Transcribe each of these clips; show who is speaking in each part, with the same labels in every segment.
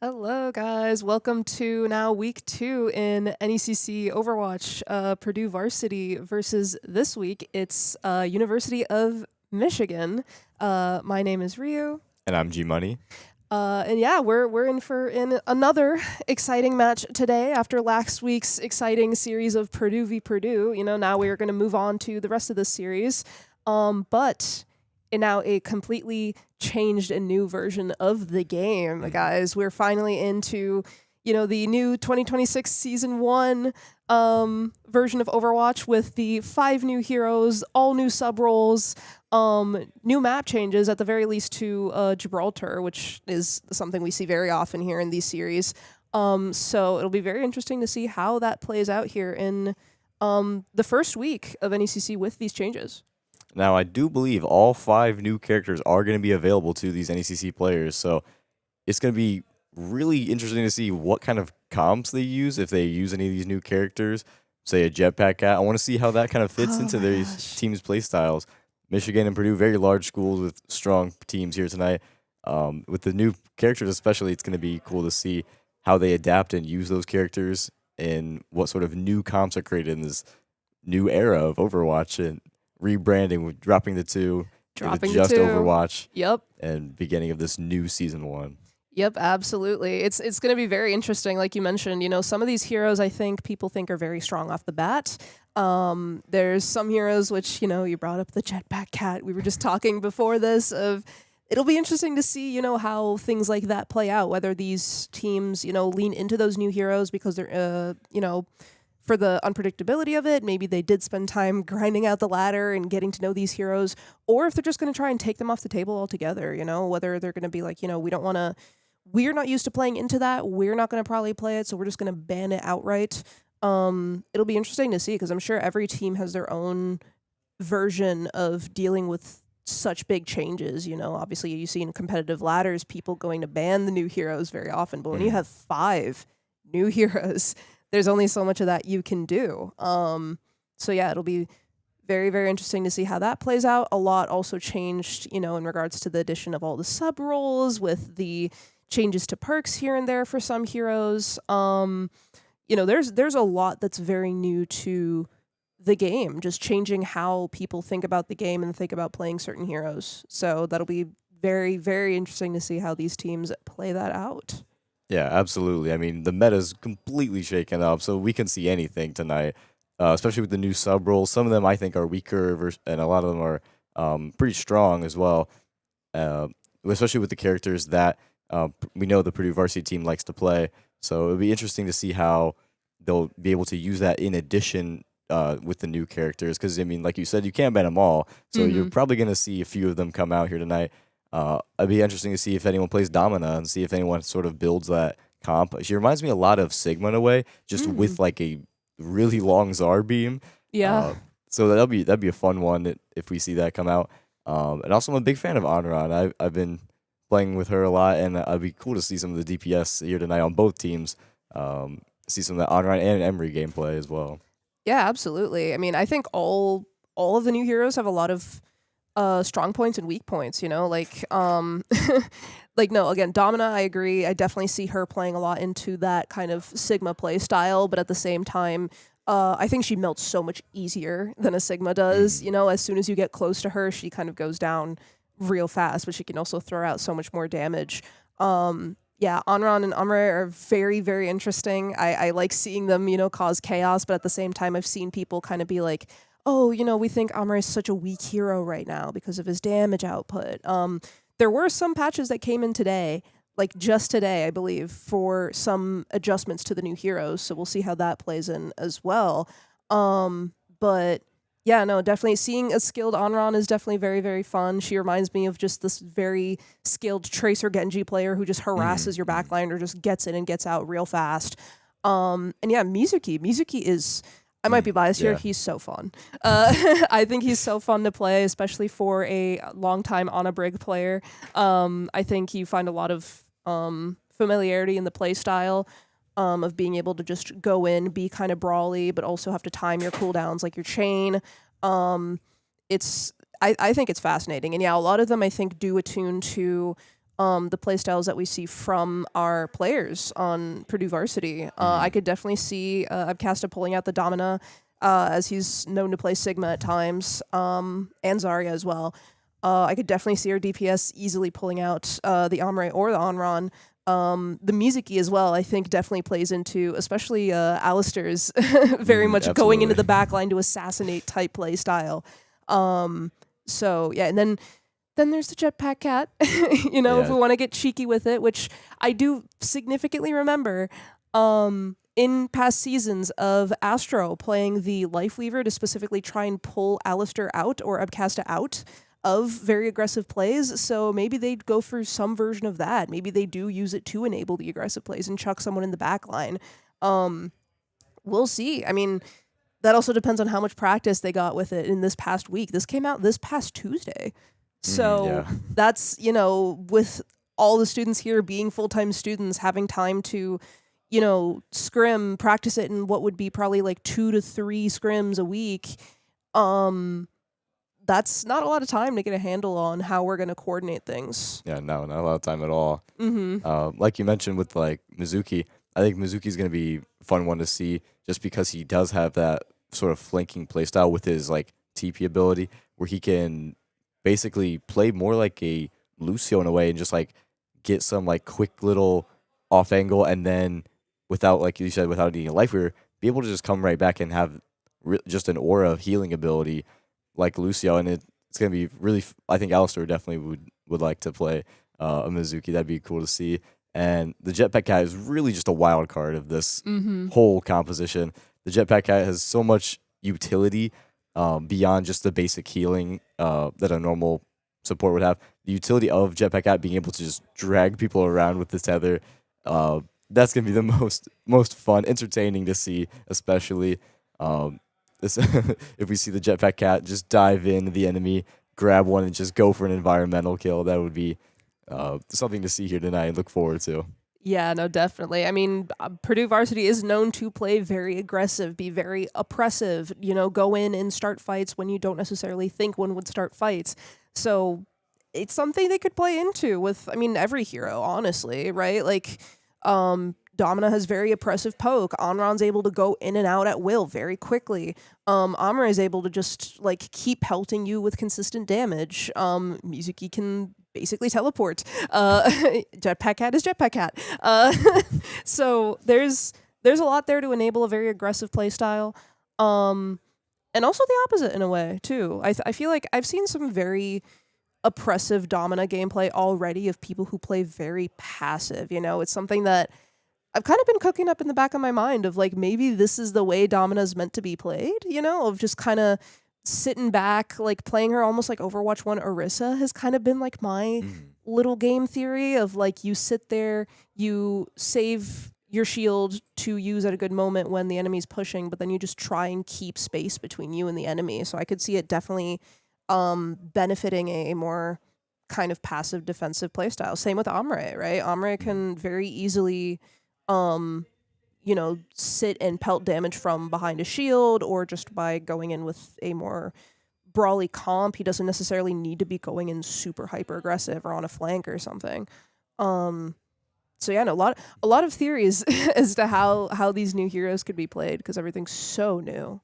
Speaker 1: Hello, guys. Welcome to now week 2 in NECC Overwatch, Purdue Varsity versus this week. It's University of Michigan. My name is Ryu.
Speaker 2: And I'm G Money.
Speaker 1: And yeah, we're in another exciting match today after last week's exciting series of Purdue v Purdue. Now we are going to move on to the rest of this series. But now a completely changed and new version of the game, guys. We're finally into, the new 2026 Season 1 version of Overwatch with the 5 new heroes, all new sub-roles, new map changes, at the very least, to Gibraltar, which is something we see very often here in these series. So it'll be very interesting to see how that plays out here in the first week of NECC with these changes.
Speaker 2: Now, I do believe all 5 new characters are going to be available to these NECC players, so it's going to be really interesting to see what kind of comps they use, if they use any of these new characters, say a jetpack cat. I want to see how that kind of fits into their team's play styles. Michigan and Purdue, very large schools with strong teams here tonight. With the new characters especially, it's going to be cool to see how they adapt and use those characters and what sort of new comps are created in this new era of Overwatch and rebranding, with dropping the 2,
Speaker 1: Dropping
Speaker 2: just
Speaker 1: the 2.
Speaker 2: Overwatch.
Speaker 1: Yep.
Speaker 2: And beginning of this new Season 1.
Speaker 1: Yep, absolutely. It's going to be very interesting. Like you mentioned, some of these heroes I think people think are very strong off the bat. There's some heroes which, you brought up the jetpack cat. We were just talking before this of it'll be interesting to see, how things like that play out, whether these teams, lean into those new heroes because they're, for the unpredictability of it. Maybe they did spend time grinding out the ladder and getting to know these heroes, or if they're just going to try and take them off the table altogether, whether they're going to be like, we're not used to playing into that. We're not going to probably play it, so we're just going to ban it outright. It'll be interesting to see because I'm sure every team has their own version of dealing with such big changes. Obviously you see in competitive ladders people going to ban the new heroes very often, but when you have 5 new heroes, there's only so much of that you can do. So yeah, it'll be very, very interesting to see how that plays out. A lot also changed, in regards to the addition of all the sub roles with the changes to perks here and there for some heroes. There's a lot that's very new to the game, just changing how people think about the game and think about playing certain heroes. So that'll be very, very interesting to see how these teams play that out.
Speaker 2: Yeah, absolutely. I mean, the meta's completely shaken up, so we can see anything tonight, especially with the new sub roles. Some of them I think are weaker, and a lot of them are pretty strong as well, especially with the characters that we know the Purdue varsity team likes to play. So it'll be interesting to see how they'll be able to use that in addition with the new characters. Because, I mean, like you said, you can't ban them all, so you're probably going to see a few of them come out here tonight. It'd be interesting to see if anyone plays Domina and see if anyone sort of builds that comp. She reminds me a lot of Sigma in a way, just with like a really long Zar beam.
Speaker 1: Yeah.
Speaker 2: So that'd be a fun one if we see that come out. And also I'm a big fan of Honoron. I've been playing with her a lot, and it'd be cool to see some of the DPS here tonight on both teams. See some of the Honoron and Emery gameplay as well.
Speaker 1: Yeah, absolutely. I mean, I think all of the new heroes have a lot of strong points and weak points, like no, again, Domina, I agree. I definitely see her playing a lot into that kind of Sigma play style, but at the same time, I think she melts so much easier than a Sigma does. As soon as you get close to her, she kind of goes down real fast, but she can also throw out so much more damage. Yeah, Anran and Amre are very, very interesting. I like seeing them, cause chaos, but at the same time, I've seen people kind of be like, oh, we think Amre is such a weak hero right now because of his damage output. There were some patches that came in today, like just today, I believe, for some adjustments to the new heroes. So we'll see how that plays in as well. But yeah, no, definitely seeing a skilled Anran is definitely very, very fun. She reminds me of just this very skilled Tracer Genji player who just harasses your backline or just gets in and gets out real fast. And yeah, Mizuki is... I might be biased here. He's so fun. I think he's so fun to play, especially for a longtime Ana Brig player. I think you find a lot of familiarity in the play style of being able to just go in, be kind of brawly, but also have to time your cooldowns like your chain. I think it's fascinating. And yeah, a lot of them I think do attune to the playstyles that we see from our players on Purdue varsity. I could definitely see Abcasta pulling out the Domina, as he's known to play Sigma at times, and Zarya as well. I could definitely see our DPS easily pulling out the Omre or the Onron. The Mizuki as well, I think, definitely plays into, especially Alistair's very much going into the backline to assassinate type play style. So yeah, and then there's the Jetpack Cat. If we want to get cheeky with it, which I do significantly remember in past seasons of Astro playing the Life Weaver to specifically try and pull Alistair out or Abcasta out of very aggressive plays. So maybe they'd go for some version of that. Maybe they do use it to enable the aggressive plays and chuck someone in the back line. We'll see. I mean, that also depends on how much practice they got with it in this past week. This came out this past Tuesday. So that's, with all the students here being full-time students, having time to, scrim, practice it in what would be probably like 2 to 3 scrims a week. That's not a lot of time to get a handle on how we're going to coordinate things.
Speaker 2: Yeah, no, not a lot of time at all. Like you mentioned with like Mizuki, I think Mizuki's going to be a fun one to see just because he does have that sort of flanking playstyle with his like TP ability where he can basically play more like a Lucio in a way and just like get some like quick little off angle and then without, like you said, without needing a life weaver, be able to just come right back and have just an aura of healing ability like Lucio, and it's going to be really, I think Alistair definitely would like to play a Mizuki. That'd be cool to see. And the Jetpack Cat is really just a wild card of this whole composition. The Jetpack Cat has so much utility beyond just the basic healing that a normal support would have. The utility of Jetpack Cat being able to just drag people around with the tether, that's going to be the most fun, entertaining to see, especially. If we see the Jetpack Cat just dive into the enemy, grab one, and just go for an environmental kill, that would be something to see here tonight and look forward to.
Speaker 1: Yeah, no, definitely. I mean, Purdue varsity is known to play very aggressive, be very oppressive, go in and start fights when you don't necessarily think one would start fights. So it's something they could play into with, every hero, honestly, right? Like, Domina has very oppressive poke. Onron's able to go in and out at will very quickly. Amra is able to just like keep pelting you with consistent damage. Mizuki can basically teleport. Jetpack Cat is Jetpack Cat. So there's a lot there to enable a very aggressive playstyle. And also the opposite in a way too. I feel like I've seen some very oppressive Domina gameplay already of people who play very passive. It's something that I've kind of been cooking up in the back of my mind of like, maybe this is the way Domina's meant to be played, of just kind of sitting back, like playing her almost like Overwatch 1 Orisa has kind of been like my little game theory of like, you sit there, you save your shield to use at a good moment when the enemy's pushing, but then you just try and keep space between you and the enemy. So I could see it definitely benefiting a more kind of passive defensive playstyle. Same with Amre, right? Amre can very easily sit and pelt damage from behind a shield or just by going in with a more brawly comp. He doesn't necessarily need to be going in super hyper aggressive or on a flank or something. So yeah, no, a lot of theories as to how these new heroes could be played because everything's so new.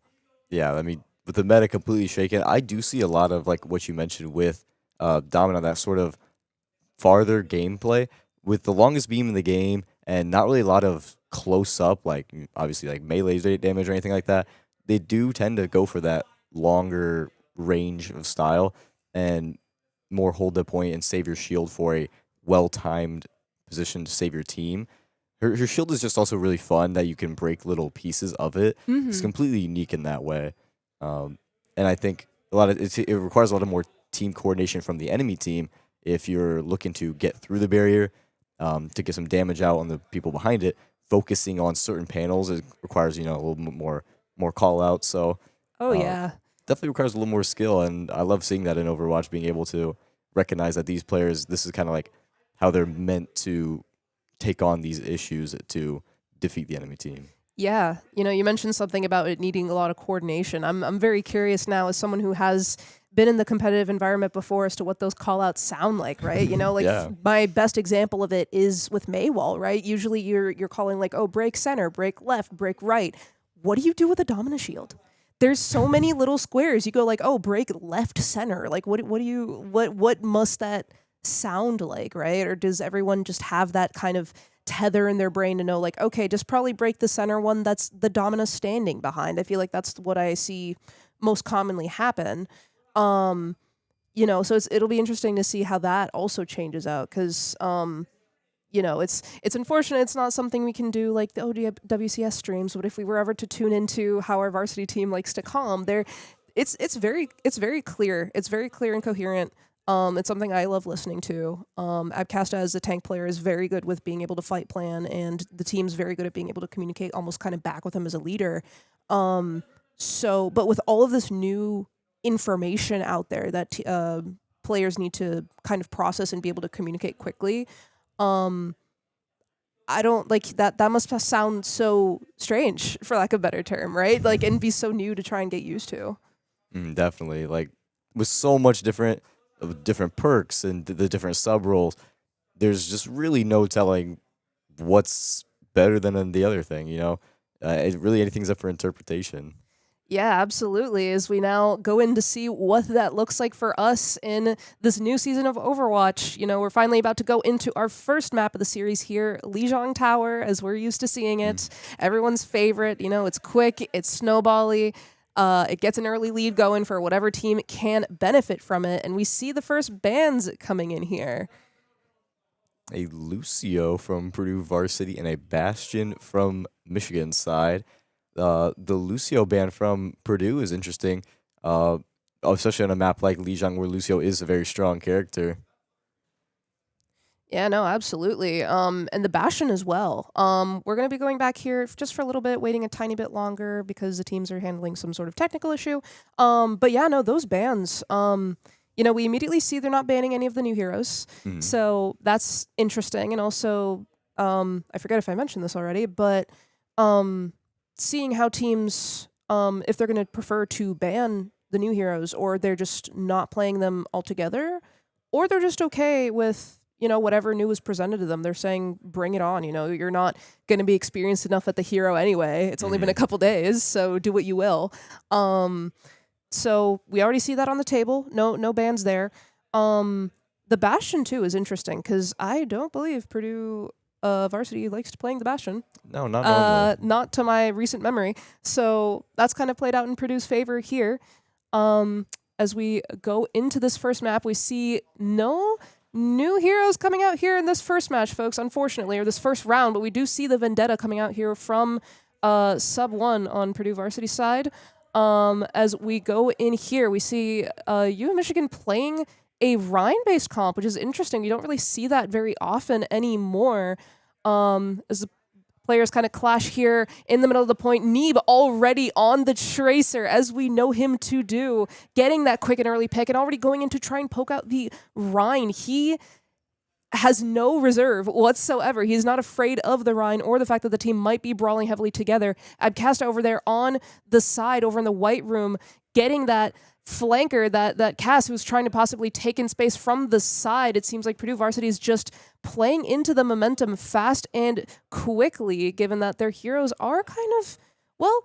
Speaker 2: Yeah, with the meta completely shaken, I do see a lot of like what you mentioned with Domino, that sort of farther gameplay with the longest beam in the game and not really a lot of close up, like obviously like melee damage or anything like that. They do tend to go for that longer range of style and more hold the point and save your shield for a well-timed position to save your team. Her shield is just also really fun that you can break little pieces of it. It's completely unique in that way. And I think it requires a lot of more team coordination from the enemy team if you're looking to get through the barrier, to get some damage out on the people behind it. Focusing on certain panels, it requires a little bit more call out. So definitely requires a little more skill, and I love seeing that in Overwatch, being able to recognize that these players, this is kind of like how they're meant to take on these issues to defeat the enemy team.
Speaker 1: Yeah, you mentioned something about it needing a lot of coordination. I'm very curious now as someone who has been in the competitive environment before as to what those call outs sound like, right? You know, like
Speaker 2: Yeah.
Speaker 1: my best example of it is with Maywall, right? Usually you're calling like, oh, break center, break left, break right. What do you do with a Domina shield? There's so many little squares. You go like, oh, break left center. Like what must that sound like, right? Or does everyone just have that kind of tether in their brain to know like, okay, just probably break the center one that's the Domina standing behind? I feel like that's what I see most commonly happen. You know, so it'll be interesting to see how that also changes out because you know, it's unfortunate it's not something we can do like the WCS streams, but if we were ever to tune into how our varsity team likes to calm, it's very clear. It's very clear and coherent. It's something I love listening to. Abcasta as a tank player is very good with being able to fight plan, and the team's very good at being able to communicate almost kind of back with him as a leader. So, but with all of this new information out there that players need to kind of process and be able to communicate quickly, I don't like that. That must sound so strange, for lack of a better term, right? Like, and be so new to try and get used to.
Speaker 2: Definitely. Like with so much different perks and the different sub roles, there's just really no telling what's better than the other thing. You know, really anything's up for interpretation.
Speaker 1: Yeah, absolutely. As we now go in to see what that looks like for us in this new season of Overwatch, you know, we're finally about to go into our first map of the series here, Lijiang Tower, as we're used to seeing it. Everyone's favorite. You know, it's quick, it's snowbally. It gets an early lead going for whatever team can benefit from it, and we see the first bans coming in here.
Speaker 2: A Lucio from Purdue Varsity and a Bastion from Michigan side. The Lucio ban from Purdue is interesting, especially on a map like Lijiang where Lucio is a very strong character.
Speaker 1: Yeah, no, absolutely. And the Bastion as well. We're going to be going back here just for a little bit, waiting a tiny bit longer because the teams are handling some sort of technical issue. But yeah, no, those bans. You know, we immediately see they're not banning any of the new heroes, so that's interesting. And also, I forget if I mentioned this already, but seeing how teams, if they're going to prefer to ban the new heroes, or they're just not playing them altogether, or they're just okay with, you know, whatever new is presented to them. They're saying, bring it on. You know, you're not going to be experienced enough at the hero anyway. It's only been a couple days, so do what you will. So we already see that on the table. No bans there. The Bastion too is interesting because I don't believe Purdue Varsity likes to playing the Bastion.
Speaker 2: No, not normally.
Speaker 1: Not to my recent memory. So that's kind of played out in Purdue's favor here. As we go into this first map, we see no new heroes coming out here in this first match, folks, unfortunately, or this first round, but we do see the Vendetta coming out here from sub 1 on Purdue Varsity side. As we go in here, we see U of Michigan playing a Rhine-based comp, which is interesting. We don't really see that very often anymore. As the players kind of clash here in the middle of the point. Neeb already on the Tracer, as we know him to do, getting that quick and early pick and already going in to try and poke out the Rhine. He has no reserve whatsoever. He's not afraid of the Rhine or the fact that the team might be brawling heavily together. Abcasta over there on the side, over in the white room, getting that flanker, that Cass who's trying to possibly take in space from the side. It seems like Purdue Varsity is just playing into the momentum fast and quickly, given that their heroes are kind of, well,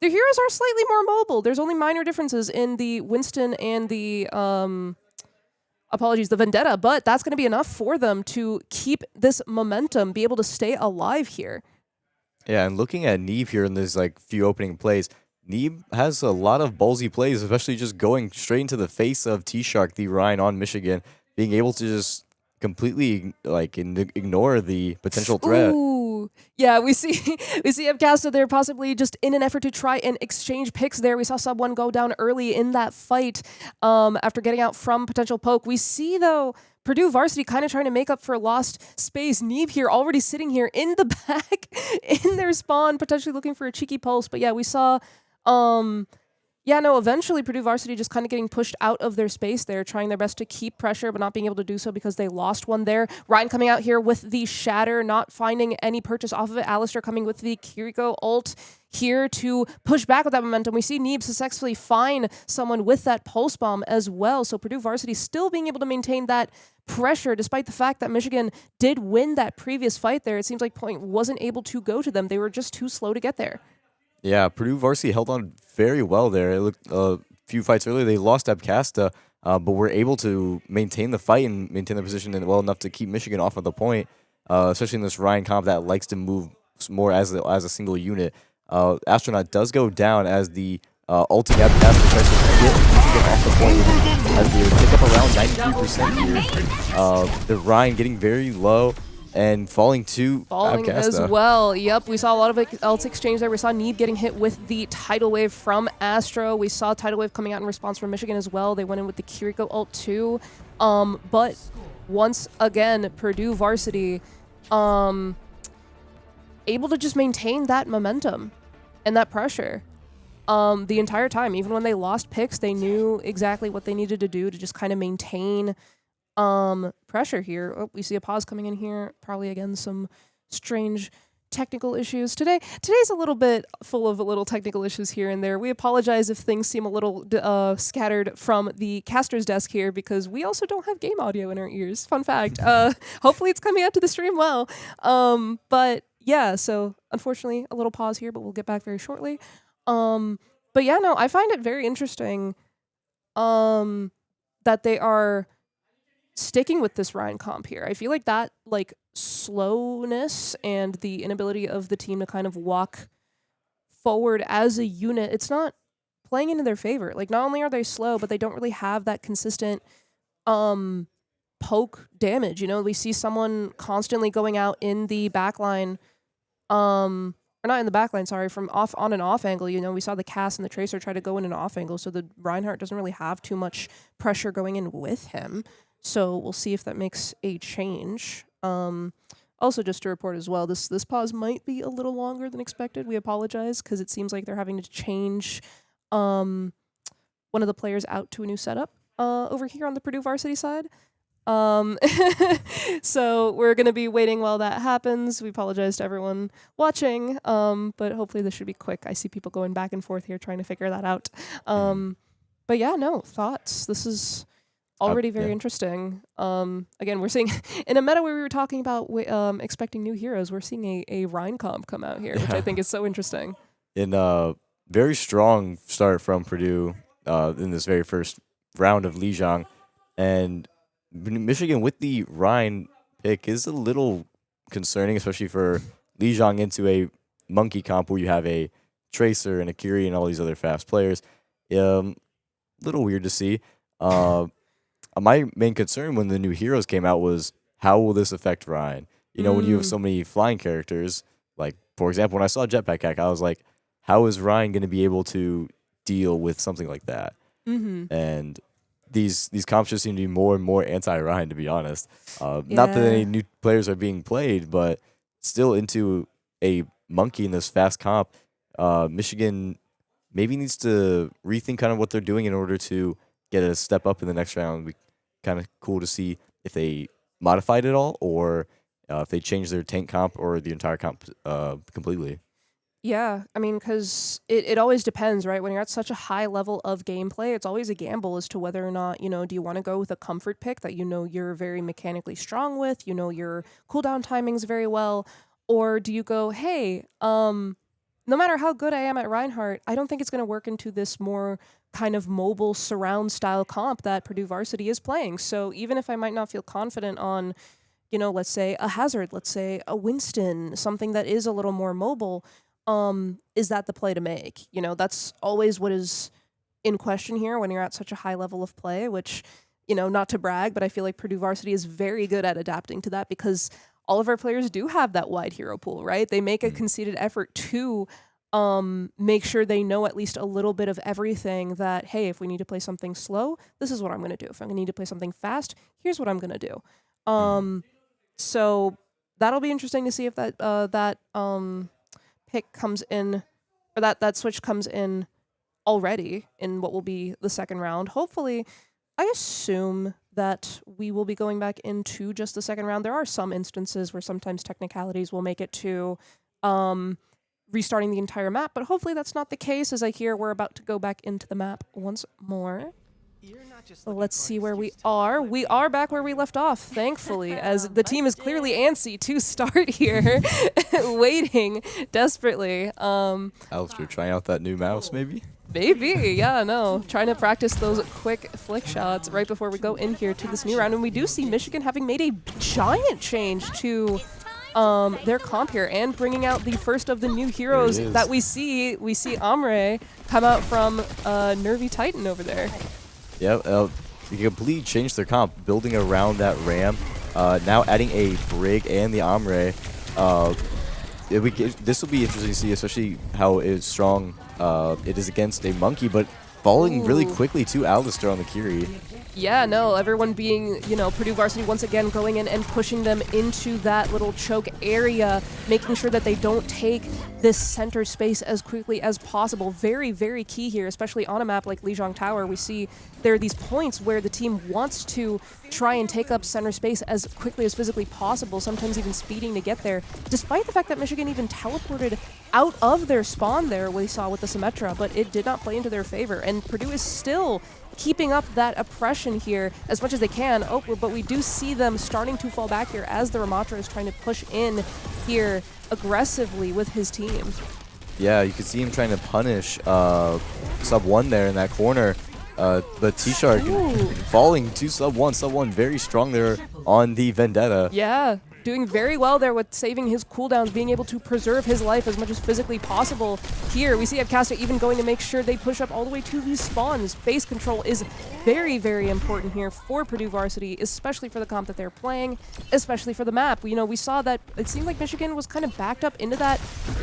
Speaker 1: their heroes are slightly more mobile. There's only minor differences in the Winston and the, the Vendetta, but that's going to be enough for them to keep this momentum, be able to stay alive here.
Speaker 2: Yeah, and looking at Neeb here in this like few opening plays, Neeb has a lot of ballsy plays, especially just going straight into the face of T-Shark, the Rhine on Michigan, being able to just completely like ignore the potential threat.
Speaker 1: Ooh, yeah, we see Abcasta there possibly just in an effort to try and exchange picks there. We saw sub 1 go down early in that fight after getting out from potential poke. We see though Purdue Varsity kind of trying to make up for lost space. Neeb here already sitting here in the back in their spawn, potentially looking for a cheeky pulse. But yeah, we saw eventually Purdue Varsity just kind of getting pushed out of their space there, trying their best to keep pressure, but not being able to do so because they lost one there. Ryan coming out here with the Shatter, not finding any purchase off of it. Alistair coming with the Kiriko ult. here to push back with that momentum. We see Neeb successfully find someone with that pulse bomb as well. So Purdue varsity still being able to maintain that pressure despite the fact that Michigan did win that previous fight there. It seems like Point wasn't able to go to them. They were just too slow to get there.
Speaker 2: Yeah, Purdue varsity held on very well there. It looked a few fights earlier they lost Abcasta, but were able to maintain the fight and maintain the position well enough to keep Michigan off of the point, especially in this Ryan comp that likes to move more as a single unit. Astronaut does go down as the ulting Abcasta tries to get Michigan off the point as they pick up around 93% here. The Ryan getting very low and falling to
Speaker 1: Falling as
Speaker 2: Abcasta.
Speaker 1: well. Yep, we saw a lot of ult exchange there. We saw Neeb getting hit with the Tidal Wave from Astro. We saw Tidal Wave coming out in response from Michigan as well. They went in with the Kiriko ult too. But once again, Purdue varsity able to just maintain that momentum and that pressure the entire time. Even when they lost picks, they knew exactly what they needed to do to just kind of maintain pressure here. Oh, we see a pause coming in here. Probably again some strange technical issues. Today's a little bit full of little technical issues here and there. We apologize if things seem a little scattered from the caster's desk here because we also don't have game audio in our ears. Fun fact. Hopefully it's coming out to the stream well. But yeah, so unfortunately a little pause here, but we'll get back very shortly. But yeah, no, I find it very interesting that they are sticking with this Ryan comp here. I feel like that slowness and the inability of the team to kind of walk forward as a unit, it's not playing into their favor. Like, not only are they slow, but they don't really have that consistent poke damage. You know, we see someone constantly going out in the backline, or not in the backline, sorry, from on and off angle. You know, we saw the Cass and the Tracer try to go in an off angle, so the Reinhardt doesn't really have too much pressure going in with him. So we'll see if that makes a change. Also, just to report as well, this pause might be a little longer than expected. We apologize because it seems like they're having to change one of the players out to a new setup over here on the Purdue varsity side. So we're going to be waiting while that happens. We apologize to everyone watching, but hopefully this should be quick. I see people going back and forth here trying to figure that out. But yeah, no, thoughts. This is already very interesting. Again, we're seeing in a meta where we were talking about expecting new heroes, we're seeing a Rhine comp come out here, which I think is so interesting.
Speaker 2: In a very strong start from Purdue in this very first round of Lijiang, and Michigan with the Rhine pick is a little concerning, especially for Lijiang into a monkey comp where you have a Tracer and a Kiri and all these other fast players. Little weird to see. My main concern when the new heroes came out was how will this affect Ryan? You know, when you have so many flying characters, like, for example, when I saw Jetpack Hack, I was like, how is Ryan going to be able to deal with something like that? And these comps just seem to be more and more anti-Ryan, to be honest. Not that any new players are being played, but still into a monkey in this fast comp. Michigan maybe needs to rethink kind of what they're doing in order to get a step up in the next round. Be kind of cool to see if they modified it all or if they changed their tank comp or the entire comp completely.
Speaker 1: Yeah, I mean, because it always depends, right? When you're at such a high level of gameplay, it's always a gamble as to whether or not, you know, do you want to go with a comfort pick that you know you're very mechanically strong with, you know your cooldown timings very well, or do you go, hey, no matter how good I am at Reinhardt, I don't think it's going to work into this more kind of mobile surround style comp that Purdue varsity is playing. So even if I might not feel confident on, you know, let's say a Hazard, let's say a Winston, something that is a little more mobile, is that the play to make? You know, that's always what is in question here when you're at such a high level of play, which, you know, not to brag, but I feel like Purdue varsity is very good at adapting to that because all of our players do have that wide hero pool, right? They make a conceited effort to make sure they know at least a little bit of everything that, hey, if we need to play something slow, this is what I'm going to do. If I need to play something fast, here's what I'm going to do. So that'll be interesting to see if that pick comes in, or that switch comes in already in what will be the second round. Hopefully, I assume that we will be going back into just the second round. There are some instances where sometimes technicalities will make it to restarting the entire map, but hopefully that's not the case. As I hear we're about to go back into the map once more. So let's see where we are. We are back where we left off, thankfully, as the team is clearly antsy to start here, waiting desperately.
Speaker 2: Alistair trying out that new mouse, maybe?
Speaker 1: Maybe, yeah, no. Trying to practice those quick flick shots right before we go in here to this new round. And we do see Michigan having made a giant change to their comp here and bringing out the first of the new heroes that we see. We see Amre come out from Nervy Titan over there.
Speaker 2: Yeah, you completely changed their comp, building around that Ram, now adding a Brig and the Amre. This will be interesting to see, especially how strong it is against a Monkey, but falling really quickly to Alistair on the Kiri.
Speaker 1: Yeah, no, everyone being, you know, Purdue Varsity once again going in and pushing them into that little choke area, making sure that they don't take this center space as quickly as possible. Very, very key here, especially on a map like Lijiang Tower. We see there are these points where the team wants to try and take up center space as quickly as physically possible, sometimes even speeding to get there, despite the fact that Michigan even teleported out of their spawn there, we saw with the Symmetra, but it did not play into their favor. And Purdue is still keeping up that oppression here as much as they can. Oh, but we do see them starting to fall back here as the Ramatra is trying to push in here aggressively with his team.
Speaker 2: Yeah, you can see him trying to punish Sub 1 there in that corner. But T-Shark falling to Sub 1. Sub 1 very strong there on the Vendetta.
Speaker 1: Yeah, doing very well there with saving his cooldowns, being able to preserve his life as much as physically possible. Here, we see Abcasta even going to make sure they push up all the way to these spawns. Base control is very, very important here for Purdue Varsity, especially for the comp that they're playing, especially for the map. You know, we saw that it seemed like Michigan was kind of backed up into that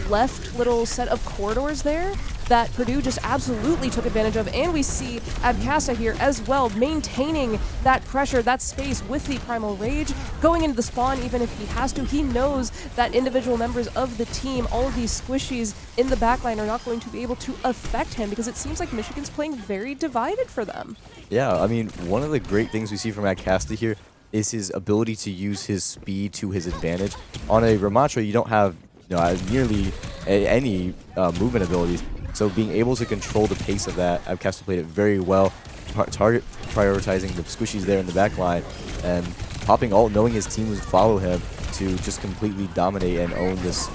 Speaker 1: left little set of corridors there that Purdue just absolutely took advantage of, and we see Abcasta here as well, maintaining that pressure, that space with the Primal Rage, going into the spawn even if he has to. He knows that individual members of the team, all of these squishies in the backline are not going to be able to affect him because it seems like Michigan's playing very divided for them.
Speaker 2: Yeah, I mean, one of the great things we see from Abcasta here is his ability to use his speed to his advantage. On a Ramatra, you don't have nearly any movement abilities. So being able to control the pace of that, Abcasta played it very well, target prioritizing the squishies there in the back line, and popping ult, knowing his team would follow him to just completely dominate and own this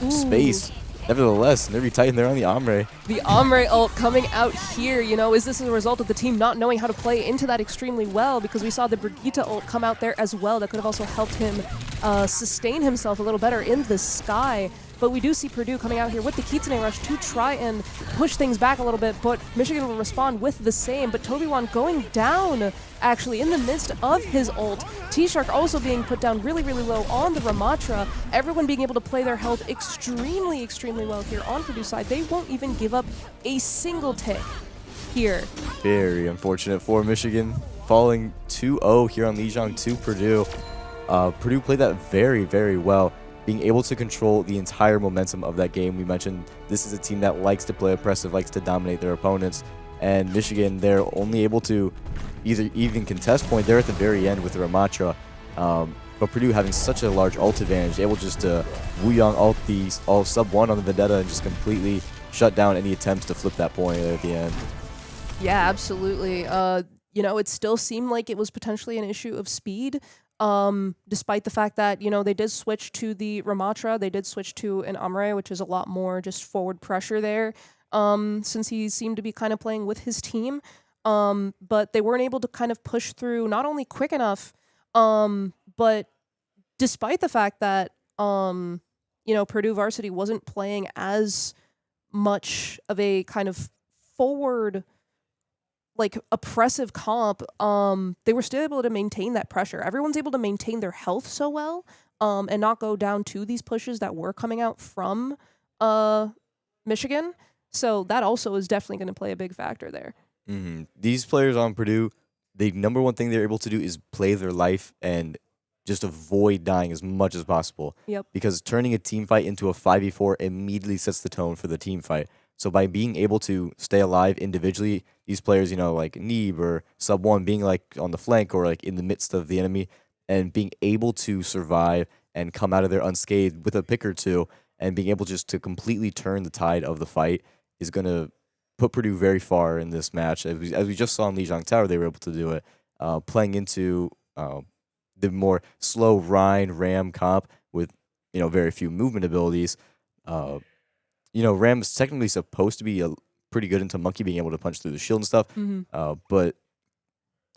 Speaker 2: space. Nevertheless, Nervy Titan there on the Amre.
Speaker 1: The Amre ult coming out here, you know, is this a result of the team not knowing how to play into that extremely well? Because we saw the Brigitte ult come out there as well. That could have also helped him sustain himself a little better in the sky. But we do see Purdue coming out here with the Kitsune Rush to try and push things back a little bit, but Michigan will respond with the same. But Tobywan going down, actually, in the midst of his ult. T-Shark also being put down really, really low on the Ramatra. Everyone being able to play their health extremely, extremely well here on Purdue's side. They won't even give up a single tick here.
Speaker 2: Very unfortunate for Michigan, falling 2-0 here on Lijiang to Purdue. Purdue played that very, very well, being able to control the entire momentum of that game. We mentioned this is a team that likes to play oppressive, likes to dominate their opponents, and Michigan, they're only able to either even contest point there at the very end with the Ramatra. But Purdue having such a large ult advantage, able just to Wuyong ult the Sub 1 on the Vendetta and just completely shut down any attempts to flip that point at the end.
Speaker 1: Yeah, absolutely. You know, it still seemed like it was potentially an issue of speed. Despite the fact that, you know, they did switch to the Ramatra, they did switch to an Amre, which is a lot more just forward pressure there, since he seemed to be kind of playing with his team. But they weren't able to kind of push through not only quick enough, but despite the fact that, you know, Purdue Varsity wasn't playing as much of a kind of forward, like, oppressive comp, they were still able to maintain that pressure. Everyone's able to maintain their health so well, and not go down to these pushes that were coming out from Michigan. So that also is definitely going to play a big factor there.
Speaker 2: These players on Purdue, the number one thing they're able to do is play their life and just avoid dying as much as possible.
Speaker 1: Yep.
Speaker 2: Because turning a team fight into a 5v4 immediately sets the tone for the team fight. So by being able to stay alive individually, these players, you know, like Neeb or Sub 1 being like on the flank or like in the midst of the enemy and being able to survive and come out of there unscathed with a pick or two and being able just to completely turn the tide of the fight is going to put Purdue very far in this match. As we just saw in Lijiang Tower, they were able to do it, playing into the more slow Rhine Ram comp with very few movement abilities. Ram's technically supposed to be pretty good into Monkey being able to punch through the shield and stuff, but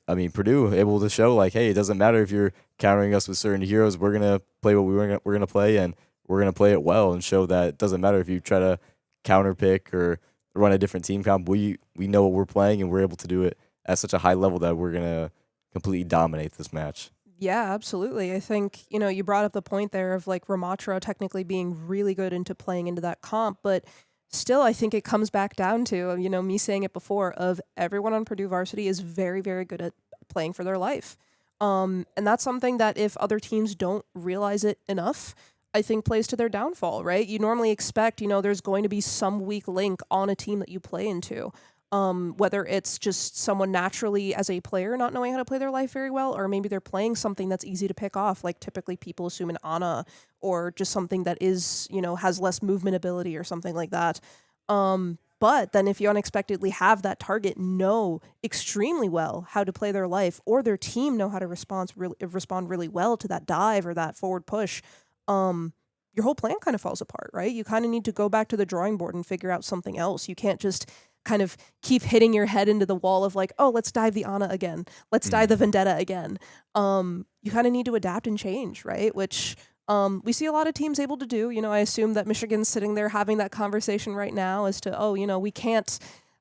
Speaker 2: I mean, Purdue able to show like, hey, it doesn't matter if you're countering us with certain heroes. We're gonna play what we're gonna play, and we're gonna play it well and show that it doesn't matter if you try to counter pick or run a different team comp. We know what we're playing, and we're able to do it at such a high level that we're gonna completely dominate this match.
Speaker 1: Yeah, absolutely. I think, you brought up the point there of like Ramatra technically being really good into playing into that comp, but still I think it comes back down to, me saying it before, of everyone on Purdue varsity is very, very good at playing for their life. And that's something that if other teams don't realize it enough, I think plays to their downfall, right? You normally expect, there's going to be some weak link on a team that you play into. Whether it's just someone naturally as a player not knowing how to play their life very well, or maybe they're playing something that's easy to pick off, like typically people assume an Ana, or just something that is, has less movement ability or something like that. But then if you unexpectedly have that target know extremely well how to play their life, or their team know how to respond really well to that dive or that forward push, your whole plan kind of falls apart, right? You kind of need to go back to the drawing board and figure out something else. You can't just kind of keep hitting your head into the wall of like, oh, let's dive the Ana again. Let's dive the Vendetta again. You kind of need to adapt and change, right? Which we see a lot of teams able to do. I assume that Michigan's sitting there having that conversation right now as to, we can't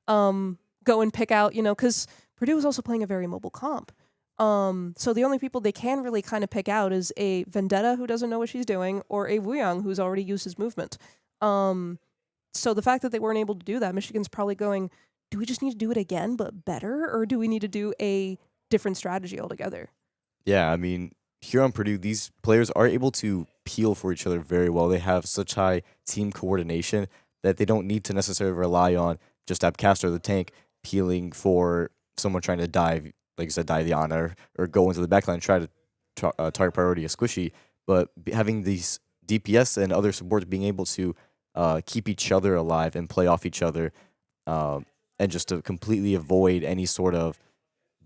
Speaker 1: go and pick out, because Purdue is also playing a very mobile comp. So the only people they can really kind of pick out is a Vendetta who doesn't know what she's doing, or a Wuyang who's already used his movement. So the fact that they weren't able to do that, Michigan's probably going, do we just need to do it again but better, or do we need to do a different strategy altogether?
Speaker 2: Yeah, I mean, here on Purdue, these players are able to peel for each other very well. They have such high team coordination that they don't need to necessarily rely on just Abcast or the tank peeling for someone trying to dive, like I said, dive the Ana, or go into the backline and try to target priority a squishy. But having these DPS and other supports being able to keep each other alive and play off each other, and just to completely avoid any sort of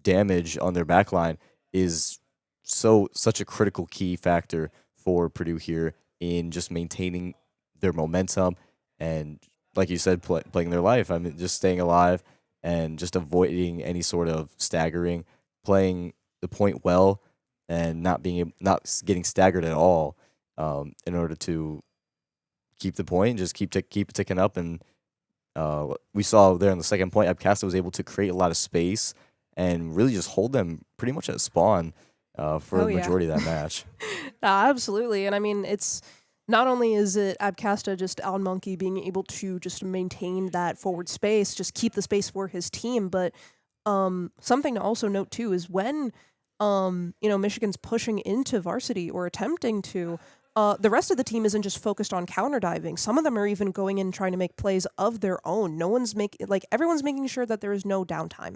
Speaker 2: damage on their backline is such a critical key factor for Purdue here in just maintaining their momentum and, like you said, playing their life. I mean, just staying alive and just avoiding any sort of staggering, playing the point well, and not getting staggered at all, in order to keep the point, just keep it ticking up. And we saw there in the second point, Abcasta was able to create a lot of space and really just hold them pretty much at spawn for the majority of that match.
Speaker 1: Absolutely. And I mean, it's not only is it Abcasta just on Monkey being able to just maintain that forward space, just keep the space for his team, but something to also note too is when Michigan's pushing into varsity or attempting to, the rest of the team isn't just focused on counter diving. Some of them are even going in trying to make plays of their own. Everyone's making sure that there is no downtime.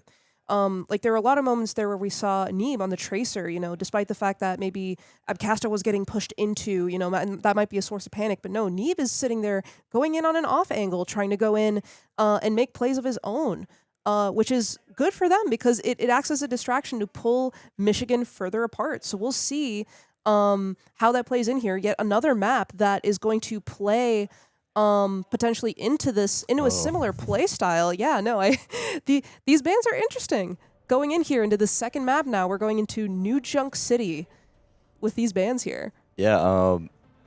Speaker 1: There were a lot of moments there where we saw Neeb on the Tracer, despite the fact that maybe Abcasta was getting pushed into, and that might be a source of panic, but no, Neeb is sitting there going in on an off angle, trying to go in and make plays of his own, which is good for them because it acts as a distraction to pull Michigan further apart. So we'll see how that plays in here. Yet another map that is going to play potentially into a similar play style. Yeah, no, these bans are interesting. Going in here into the second map now, we're going into New Junk City with these bans here.
Speaker 2: Yeah,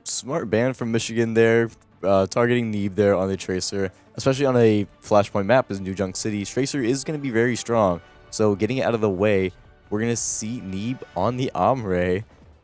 Speaker 2: smart ban from Michigan there, targeting Neeb there on the Tracer, especially on a Flashpoint map as New Junk City. Tracer is going to be very strong, so getting it out of the way, we're going to see Neeb on the Ombre.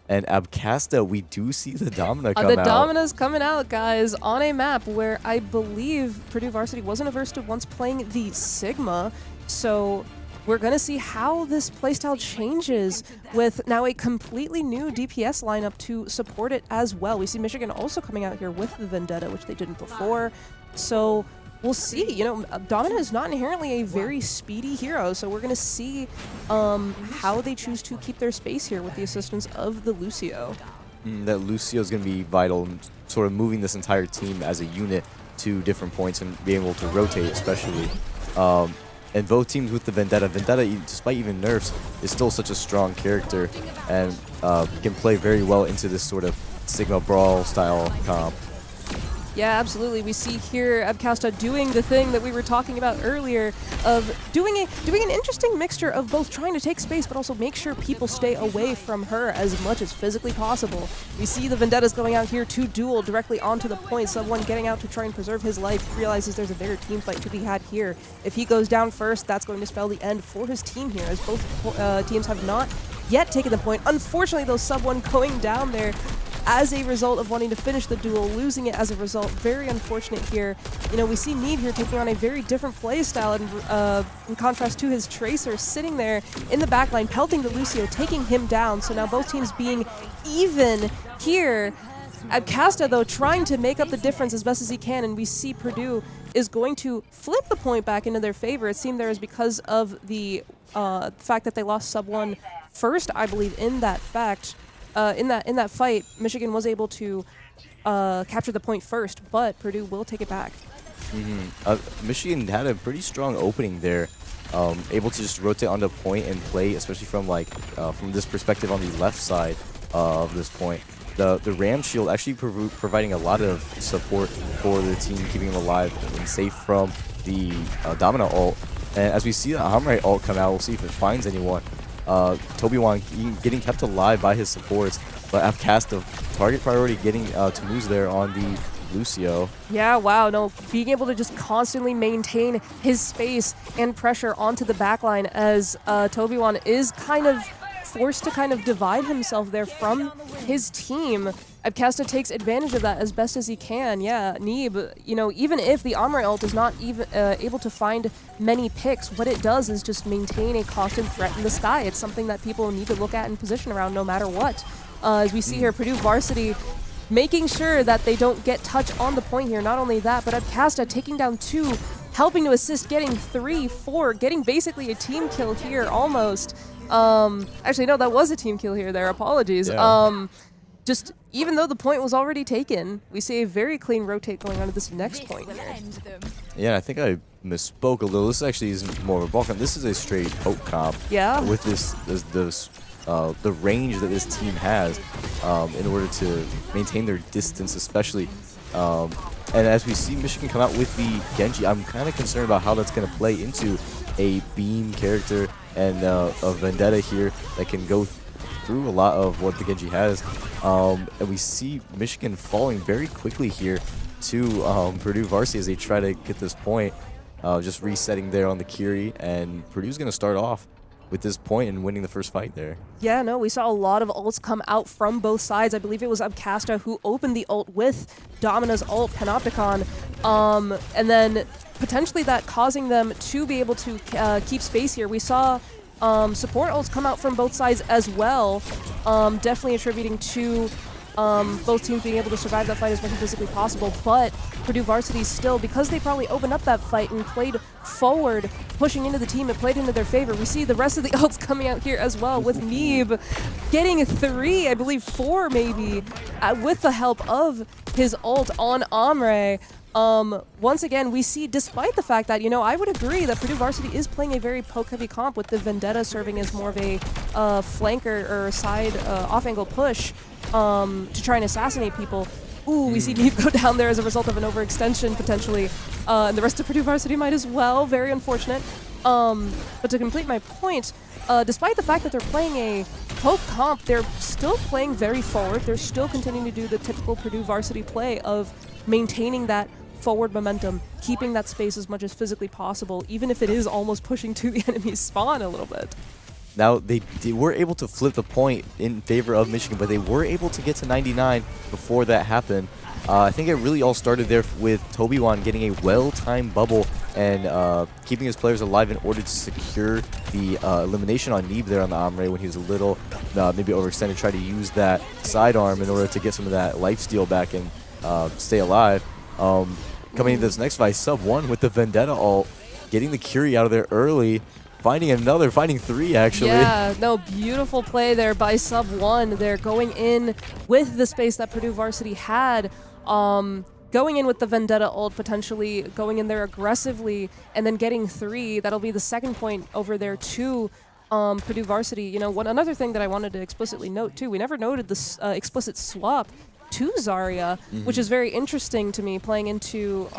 Speaker 2: And Abcasta, we do see the Domina come out.
Speaker 1: The Domina's coming out, guys, on a map where I believe Purdue Varsity wasn't averse to once playing the Sigma. So we're going to see how this playstyle changes with now a completely new DPS lineup to support it as well. We see Michigan also coming out here with the Vendetta, which they didn't before. So we'll see. Domina is not inherently a very speedy hero, so we're going to see how they choose to keep their space here with the assistance of the Lucio.
Speaker 2: That Lucio is going to be vital in sort of moving this entire team as a unit to different points and being able to rotate, especially. And both teams with the Vendetta. Vendetta, despite even nerfs, is still such a strong character and can play very well into this sort of Sigma Brawl style comp.
Speaker 1: Yeah, absolutely. We see here Abcasta doing the thing that we were talking about earlier of doing an interesting mixture of both trying to take space but also make sure people stay away from her as much as physically possible. We see the Vendettas going out here to duel directly onto the point. Someone getting out to try and preserve his life realizes there's a bigger team fight to be had here. If he goes down first, that's going to spell the end for his team here, as both teams have not yet taken the point. Unfortunately, though, Sub1 going down there as a result of wanting to finish the duel, losing it as a result. Very unfortunate here. You know, we see NECC here taking on a very different playstyle in contrast to his Tracer, sitting there in the backline, pelting the Lucio, taking him down. So now both teams being even here. Abcasta, though, trying to make up the difference as best as he can, and we see Purdue is going to flip the point back into their favor. It seemed there is because of the fact that they lost Sub1 first, I believe, in that fact. In that fight, Michigan was able to capture the point first, but Purdue will take it back.
Speaker 2: Michigan had a pretty strong opening there, able to just rotate onto point and play, especially from from this perspective on the left side of this point. The Ram Shield actually providing a lot of support for the team, keeping them alive and safe from the Domino ult. And as we see the Hamre ult come out, we'll see if it finds anyone. Toby-Wan getting kept alive by his supports, but Abcasta target priority getting to lose there on the Lucio.
Speaker 1: Yeah, wow, no, being able to just constantly maintain his space and pressure onto the backline as Toby-Wan is kind of forced to kind of divide himself there from his team. Abcasta takes advantage of that as best as he can. Yeah, NECC, you know, even if the Omri ult is not even able to find many picks, what it does is just maintain a constant threat in the sky. It's something that people need to look at and position around no matter what. As we see here, Purdue Varsity making sure that they don't get touch on the point here. Not only that, but Abcasta taking down 2, helping to assist, getting 3, 4, getting basically a team kill here almost. Actually, no, that was a team kill here there. Apologies.
Speaker 2: Yeah.
Speaker 1: Just even though the point was already taken, we see a very clean rotate going on to this next point here.
Speaker 2: Yeah, I think I misspoke a little. This actually isn't more of a ball comp. This is a straight poke comp.
Speaker 1: Yeah.
Speaker 2: With the range that this team has in order to maintain their distance, especially. And as we see Michigan come out with the Genji, I'm kind of concerned about how that's going to play into a beam character and a Vendetta here that can go through a lot of what the Genji has. And we see Michigan falling very quickly here to Purdue Varsity as they try to get this point. Just resetting there on the Curie, and Purdue's going to start off with this point and winning the first fight there.
Speaker 1: Yeah, no, we saw a lot of ults come out from both sides. I believe it was Abcasta who opened the ult with Domina's ult, Panopticon, and then potentially that causing them to be able to keep space here. We saw support ults come out from both sides as well, definitely attributing to both teams being able to survive that fight as much as physically possible, but Purdue Varsity still, because they probably opened up that fight and played forward, pushing into the team, it played into their favor. We see the rest of the ults coming out here as well, with NECC getting 3, I believe 4 maybe, with the help of his ult on Omre. Once again, we see, despite the fact that, you know, I would agree that Purdue Varsity is playing a very poke-heavy comp, with the Vendetta serving as more of a flanker or side off-angle push to try and assassinate people. Ooh, we see NECC go down there as a result of an overextension, potentially. And the rest of Purdue Varsity might as well. Very unfortunate. But to complete my point, despite the fact that they're playing a poke comp, they're still playing very forward. They're still continuing to do the typical Purdue Varsity play of maintaining that forward momentum, keeping that space as much as physically possible, even if it is almost pushing to the enemy's spawn a little bit.
Speaker 2: Now, they were able to flip the point in favor of Michigan, but they were able to get to 99 before that happened. I think it really all started there with Toby-Wan getting a well-timed bubble and keeping his players alive in order to secure the elimination on NECC there on the Omre when he was a little maybe overextended, tried to use that sidearm in order to get some of that lifesteal back and stay alive. Coming into this next fight, Sub1 with the Vendetta ult, getting the Curie out of there early. finding 3 actually.
Speaker 1: Yeah, no, beautiful play there by Sub 1. They're going in with the space that Purdue Varsity had. Going in with the Vendetta ult, potentially going in there aggressively, and then getting 3. That'll be the second point over there to Purdue Varsity. You know, another thing that I wanted to explicitly note too, we never noted this explicit swap to Zarya, which is very interesting to me, playing into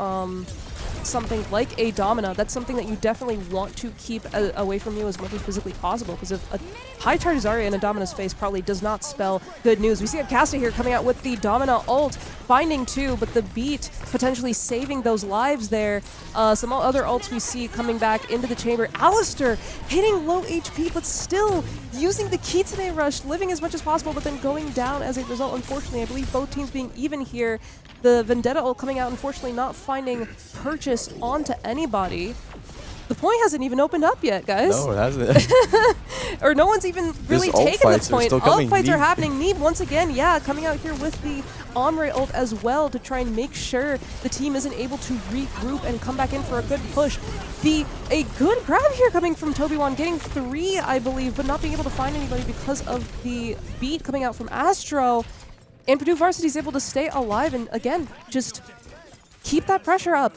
Speaker 1: something like a Domina. That's something that you definitely want to keep away from you as much as physically possible, because if a high charge Zarya in a Domina's face probably does not spell good news. We see Abcasta here coming out with the Domina ult, finding 2, but the beat potentially saving those lives there. Some other ults we see coming back into the chamber. Alistair hitting low HP, but still using the Kitsune Rush, living as much as possible, but then going down as a result, unfortunately. I believe both teams being even here. The Vendetta ult coming out, unfortunately not finding purchase onto anybody. The point hasn't even opened up yet, guys.
Speaker 2: No, it hasn't.
Speaker 1: Or no one's even really taken the point. Ult fights are happening. Neeb once again, yeah, coming out here with the Ombre ult as well to try and make sure the team isn't able to regroup and come back in for a good push. A good grab here coming from Toby1, getting 3, I believe, but not being able to find anybody because of the beat coming out from Astro. And Purdue Varsity is able to stay alive and, again, just keep that pressure up.